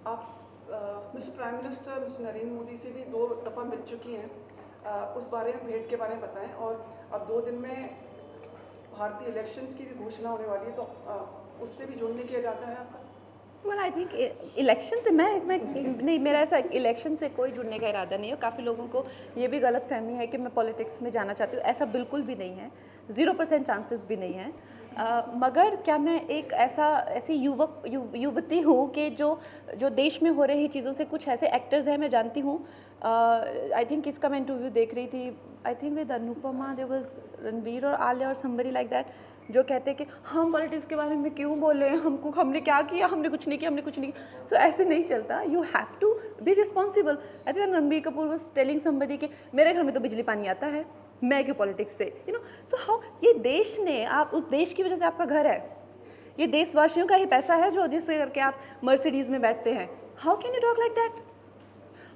आप mister prime minister mister Narendra Modi से भी 2 दफ़ा मिल चुकी हैं, उस बारे में भेंट के बारे में बताएं। और अब 2 दिन में भारतीय इलेक्शंस की भी घोषणा होने वाली है, तो उससे भी जुड़ने की इरादा है आपका? वेल आई थिंक इलेक्शन से मैं नहीं, मेरा ऐसा इलेक्शन से कोई जुड़ने का इरादा नहीं है। काफ़ी लोगों को ये भी गलत फहमी है कि मैं पॉलिटिक्स में जाना चाहती हूँ, ऐसा बिल्कुल भी नहीं है, 0% चांसेस भी नहीं है। मगर क्या मैं एक ऐसी युवती हूँ कि जो देश में हो रही चीज़ों से कुछ ऐसे एक्टर्स हैं, मैं जानती हूँ। आई थिंक इसका मैं इंटरव्यू देख रही थी, I think with Anupama, there was Ranveer और आलिया और समबडी लाइक दैट, जो कहते हैं कि हम पॉलिटिक्स के बारे में क्यों बोले, हमने क्या किया, हमने कुछ नहीं किया। सो ऐसे नहीं चलता, you have to be responsible. I think Ranbir Kapoor was telling somebody कि मेरे घर में तो बिजली पानी आता है, मैं क्यों पॉलिटिक्स से, सो हाउ, ये देश ने, आप उस देश की वजह से आपका घर है, ये देशवासियों का ही पैसा है जो जिससे करके आप मर्सिडीज़ में बैठते हैं। How can you talk like that?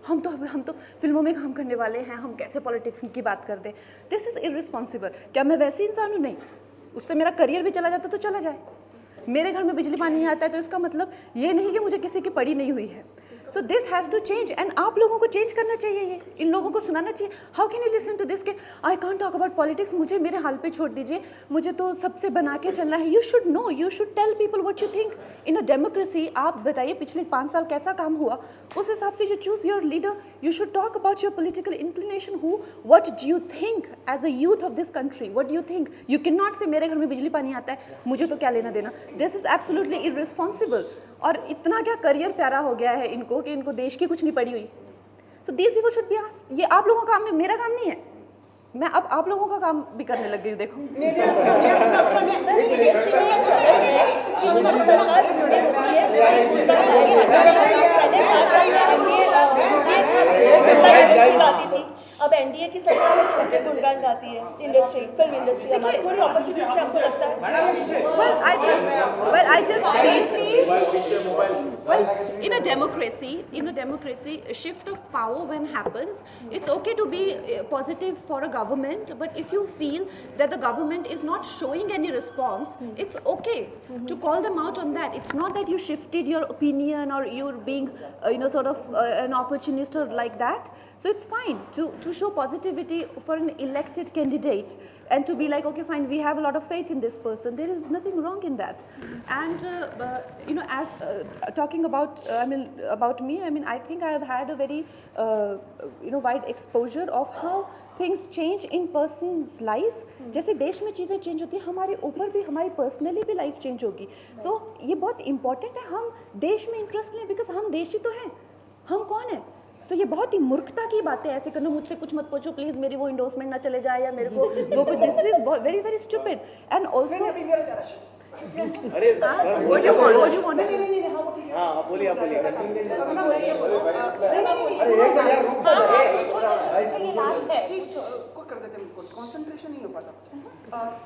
हम तो फिल्मों में काम करने वाले हैं, हम कैसे पॉलिटिक्स की बात कर दें? This is irresponsible. क्या मैं वैसी इंसान हूँ? नहीं, उससे मेरा करियर भी चला जाता तो चला जाए। मेरे घर में बिजली पानी नहीं आता है तो इसका मतलब ये नहीं कि मुझे किसी की पड़ी नहीं हुई है। So this has to change, and आप लोगों को चेंज करना चाहिए, ये इन लोगों को सुनाना चाहिए। How can you listen to this के I can't talk about politics, मुझे मेरे हाल पे छोड़ दीजिए, मुझे तो सबसे बना के चलना है। You should know, you should tell people what you think in a democracy. आप बताइए पिछले 5 साल कैसा काम हुआ, उस हिसाब से you choose your leader, you should talk about your political inclination, who what do you think as a youth of this country, what do you think. You cannot नॉट से मेरे घर में बिजली पानी आता है, मुझे तो क्या लेना देना। This is absolutely irresponsible. और इतना क्या करियर प्यारा हो गया है इनको कि इनको देश की कुछ नहीं पड़ी हुई। So these people should be asked. ये आप लोगों का काम है, मेरा काम नहीं है। मैं अब आप लोगों का काम भी करने लग गई हूँ, देखो। अब एनडीए की सरकार है तो उनके गुणगान गाती है इंडस्ट्री, फिल्म इंडस्ट्री, हमारी थोड़ी अपॉर्चुनिटी हमको लगता है। Well, I just feel, well, in a democracy, a shift of power when happens, it's okay to be positive for a government, but if you feel that the government is not showing any response, it's okay to call them out on that. It's not that you shifted your opinion or you're being, sort of an opportunist or like that. So it's fine to show positivity for an elected candidate and to be like, okay, fine, we have a lot of faith in this person. There is nothing wrong in that. And as talking about, about me, I think I have had a very, wide exposure of how things change in person's life. जैसे देश में चीज़ें change होती है, हमारे ऊपर भी, हमारी पर्सनली भी लाइफ चेंज होगी। So ये बहुत इंपॉर्टेंट है, हम देश में इंटरेस्ट लें, बिकॉज हम देशी तो हैं, हम कौन है। सो ये बहुत ही मूर्खता की बात है, ऐसे करना, मुझसे कुछ मत पूछो प्लीज, मेरी वो इंडोर्समेंट ना चले जाए या मेरे को वो कुछ, this is very very stupid. And also अरे व्हाट यू वांट नहीं, हाँ वो ठीक है। हाँ बोलिए, आप बोलिए। कंगना, मैं ये बोल रहा को कर देते हैं, कंसंट्रेशन नहीं हो पाता।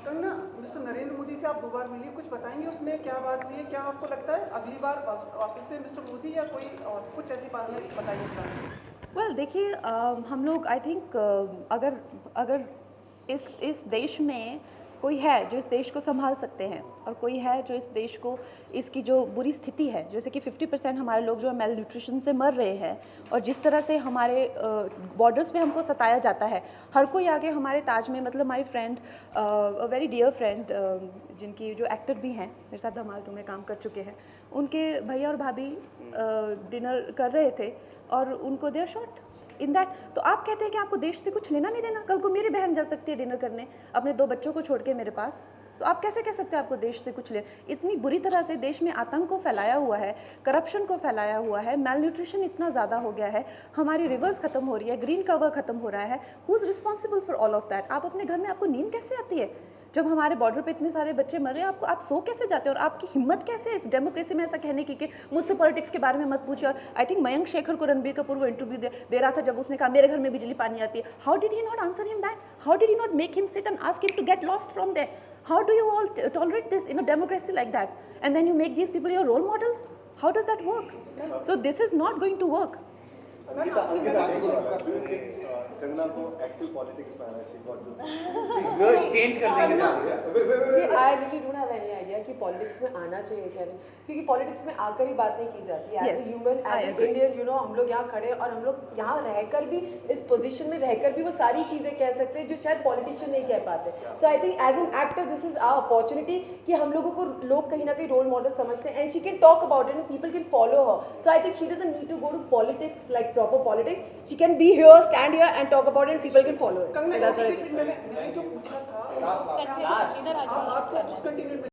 कंगना, मिस्टर नरेंद्र मोदी से आप 2 बार मिली, कुछ बताएंगे उसमें क्या बात हुई है? क्या आपको लगता है अगली बार वापस से मिस्टर मोदी या कोई और कुछ ऐसी बात है, बताइए इसका। वेल देखिए, हम लोग आई थिंक अगर इस देश में कोई है जो इस देश को संभाल सकते हैं और कोई है जो इस देश को, इसकी जो बुरी स्थिति है, जैसे कि 50% हमारे लोग जो है मेल न्यूट्रिशन से मर रहे हैं, और जिस तरह से हमारे बॉर्डर्स पे हमको सताया जाता है, हर कोई आगे हमारे ताज में, मतलब my friend, a very dear friend, जिनकी जो एक्टर भी हैं, मेरे साथ धमाल 2 में काम कर चुके हैं, उनके भैया और भाभी डिनर कर रहे थे और उनको देयर शॉट इन दैट। तो आप कहते हैं कि आपको देश से कुछ लेना नहीं देना। कल को मेरी बहन जा सकती है डिनर करने अपने 2 बच्चों को छोड़ के मेरे पास, तो आप कैसे कह सकते हैं आपको देश से कुछ ले। इतनी बुरी तरह से देश में आतंक को फैलाया हुआ है, करप्शन को फैलाया हुआ है, मेल न्यूट्रिशन इतना ज़्यादा हो गया है, हमारी रिवर्स खत्म हो रही है, ग्रीन कवर खत्म हो रहा है। Who is responsible for all of that? आप अपने घर में, आपको नींद कैसे आती है जब हमारे बॉर्डर पे इतने सारे बच्चे मर रहे हैं? आपको, आप सो कैसे जाते हैं? और आपकी हिम्मत कैसे है इस डेमोक्रेसी में ऐसा कहने की कि मुझसे पॉलिटिक्स के बारे में मत पूछिए। और आई थिंक मयंक शेखर को रणबीर कपूर वो इंटरव्यू दे रहा था, जब उसने कहा मेरे घर में बिजली पानी आती है, how did he not answer him back? How did he not make him sit and ask him to get lost from there? How do you all tolerate this in a democracy like that? And then you make these people your role models? How does that work? So this is not going to work. Ma'am आपने मैंने पूछा कंगना को active politics में आना चाहिए वो change करने के लिए See, I really don't have any idea कि पॉलिटिक्स में आना चाहिए क्या नहीं, क्योंकि पॉलिटिक्स में आकर ही बात नहीं की जाती है। As Yes, a human, I as a agree. Indian, you know, हम लोग यहाँ खड़े हैं और हम लोग यहाँ रहकर भी, इस पोजीशन में रहकर भी वो सारी चीज़ें कह सकते हैं जो शायद पॉलिटिशियन नहीं कह पाते। So I think as an actor this is our opportunity कि हम लोगों को लोग कहीं ना कहीं रोल मॉडल समझते हैं, and she can talk about it and people can follow her. So I think she doesn't need to go to politics like proper politics, she can be here, stand here and talk about it, people can follow it. Kangana मैंने जो पूछा था सच्चे इधर आ जाओ। आप उस continue